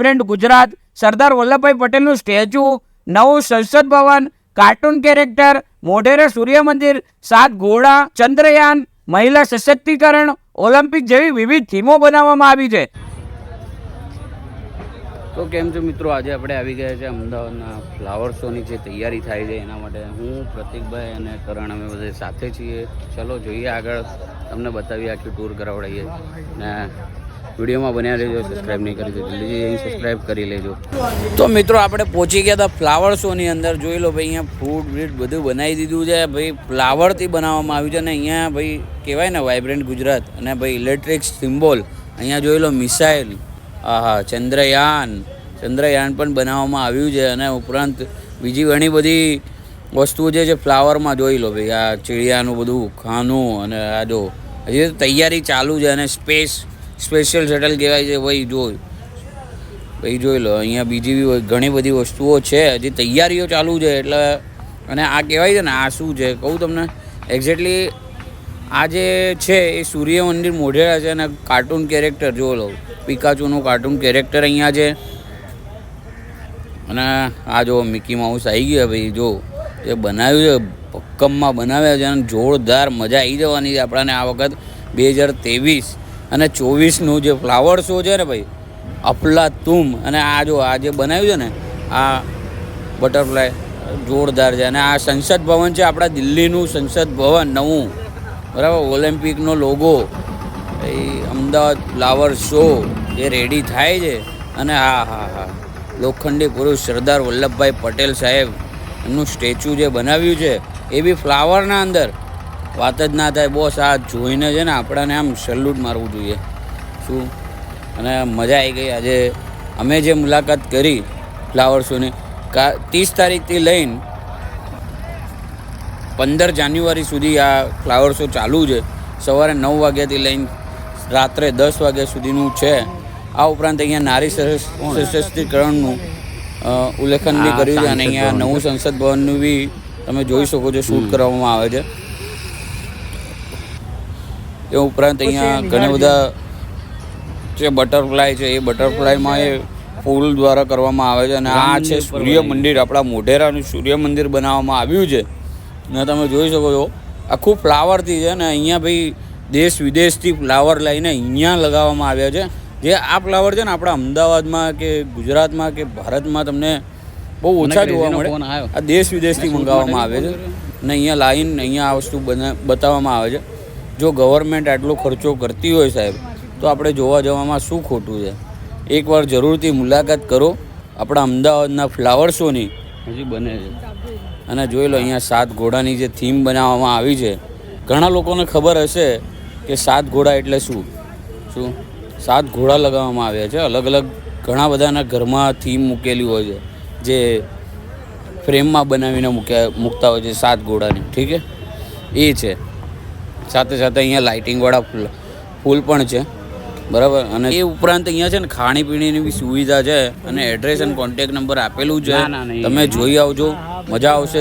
Vibrant Gujarat, Sardar Vallabhbhai પટેલનું statue, નવું સંસદ ભવન, કાર્ટૂન કેરેક્ટર, મોઢેરા સૂર્ય મંદિર, 7 ઘોડા, ચંદ્રયાન, મહિલા સશક્તિકરણ, ઓલિમ્પિક જેવી વિવિધ થીમો બનાવવામાં આવી છે. તો કેમ છો મિત્રો, આજે આપણે આવી ગયા છે અમદાવાદના ફ્લાવર શોની જે તૈયારી થાય છે એના માટે હું પ્રતિકભાઈ અને કરણ અમે બધે સાથે છીએ. ચલો જોઈએ આગળ, તમને બતાવીએ, આખી ટૂર કરાવડાવીએ ને વિડીયોમાં બન્યા રહેજો. સબસ્ક્રાઈબ નહીં કરી દેજો, જલ્દી સબસ્ક્રાઈબ કરી લેજો. તો મિત્રો આપણે પહોંચી ગયા હતા ફ્લાવર શોની અંદર. જોઈ લો ભાઈ, અહીંયા ફ્રૂટ બ્રીટ બધું બનાવી દીધું છે ભાઈ, ફ્લાવરથી બનાવવામાં આવ્યું છે. અને અહીંયા ભાઈ કહેવાય ને વાઇબ્રન્ટ ગુજરાત, અને ભાઈ ઇલેક્ટ્રિક સિમ્બોલ. અહીંયા જોઈ લો મિસાઇલ, ચંદ્રયાન પણ બનાવવામાં આવ્યું છે. અને ઉપરાંત બીજી ઘણી બધી વસ્તુઓ જે છે ફ્લાવરમાં. જોઈ લો ભાઈ, આ ચીડિયાનું બધું ખાનું, અને આ જો હજી તો તૈયારી ચાલુ છે. અને સ્પેશિયલ શટલ કહેવાય છે ભાઈ. જોઈ લો અહીંયા બીજી બી ઘણી બધી વસ્તુઓ છે, હજી તૈયારીઓ ચાલુ છે. એટલે અને આ કહેવાય છે ને, આ શું છે કહું તમને એક્ઝેક્ટલી. આ જે છે એ સૂર્ય મંદિર મોઢેરા છે. અને કાર્ટૂન કેરેક્ટર જોઈ લો, પિકાચુનું કાર્ટૂન કેરેક્ટર અહીંયા છે. અને આ જો મિકી માઉસ આવી ગયા ભાઈ. જો જે બનાવ્યું છે ભક્કમમાં બનાવ્યા છે, અને જોરદાર મજા આવી જવાની છે આપણાને આ વખત 2023 અને 24નું જે ફ્લાવર શો છે ને ભાઈ, અફલાતુમ. અને આ જો આ જે બનાવ્યું છે ને, આ બટરફ્લાય જોરદાર છે. અને આ સંસદ ભવન છે, આપણા દિલ્હીનું સંસદ ભવન નવું, બરાબર. ઓલિમ્પિકનો લોગો, અમદાવાદ ફ્લાવર શો જે રેડી થાય છે. અને હા લોખંડી પુરુષ સરદાર વલ્લભભાઈ પટેલ સાહેબ એમનું સ્ટેચ્યુ જે બનાવ્યું છે એ બી ફ્લાવરના અંદર. વાત જ ના થાય બોસ. આ જોઈને છે ને આપણાને આમ સલ્યુટ મારવું જોઈએ શું. અને મજા આવી ગઈ. આજે અમે જે મુલાકાત કરી ફ્લાવર શોની, 30 તારીખથી લઈને 15 જાન્યુઆરી સુધી આ ફ્લાવર શો ચાલુ છે. સવારે 9 વાગ્યાથી લઈને રાત્રે 10 વાગ્યા સુધીનું છે. આ ઉપરાંત અહીંયા નારી સશક્તિકરણનું ઉલ્લેખન બી કર્યું છે. અને અહીંયા નવું સંસદ ભવનનું બી તમે જોઈ શકો છો, શૂટ કરવામાં આવે છે. એ ઉપરાંત અહીંયા ઘણા બધા જે બટરફ્લાય છે, એ બટરફ્લાયમાં એ ફૂલ દ્વારા કરવામાં આવે છે. અને આ છે સૂર્ય મંદિર, આપણા મોઢેરાનું સૂર્ય મંદિર બનાવવામાં આવ્યું છે. અને તમે જોઈ શકો છો આખું ફ્લાવરથી છે. ને અહીંયા ભાઈ દેશ વિદેશથી ફ્લાવર લઈને અહીંયા લગાવવામાં આવ્યા છે. જે આ ફ્લાવર છે ને આપણા અમદાવાદમાં કે ગુજરાતમાં કે ભારતમાં તમને બહુ ઓછા જોવા મળે. આ દેશ વિદેશથી મંગાવવામાં આવે છે. અને અહીંયા લાવીને અહીંયા આ વસ્તુ બતાવવામાં આવે છે. જો ગવર્મેન્ટ આટલો ખર્ચો કરતી હોય સાહેબ, તો આપણે જોવા જવામાં શું ખોટું છે. એકવાર જરૂરથી મુલાકાત કરો આપણા અમદાવાદના ફ્લાવર શોની, હજી બને છે. અને જોઈ લો અહીંયા 7 ઘોડાની જે થીમ બનાવવામાં આવી છે. ઘણા લોકોને ખબર હશે કે 7 ઘોડા એટલે શું. 7 ઘોડા લગાવવામાં આવ્યા છે. અલગ અલગ ઘણા બધાના ઘરમાં થીમ મૂકેલી હોય છે, જે ફ્રેમમાં બનાવીને મૂકતા હોય છે 7 ઘોડાની. ઠીક છે, એ છે. સાથે સાથે અહીંયા લાઇટિંગવાળા ફૂલ પણ છે, બરાબર. અને એ ઉપરાંત અહીંયા છે ને ખાણીપીણીની બી સુવિધા છે. અને એડ્રેસ અને કોન્ટેક્ટ નંબર આપેલું છે, તમે જોઈ આવજો, મજા આવશે.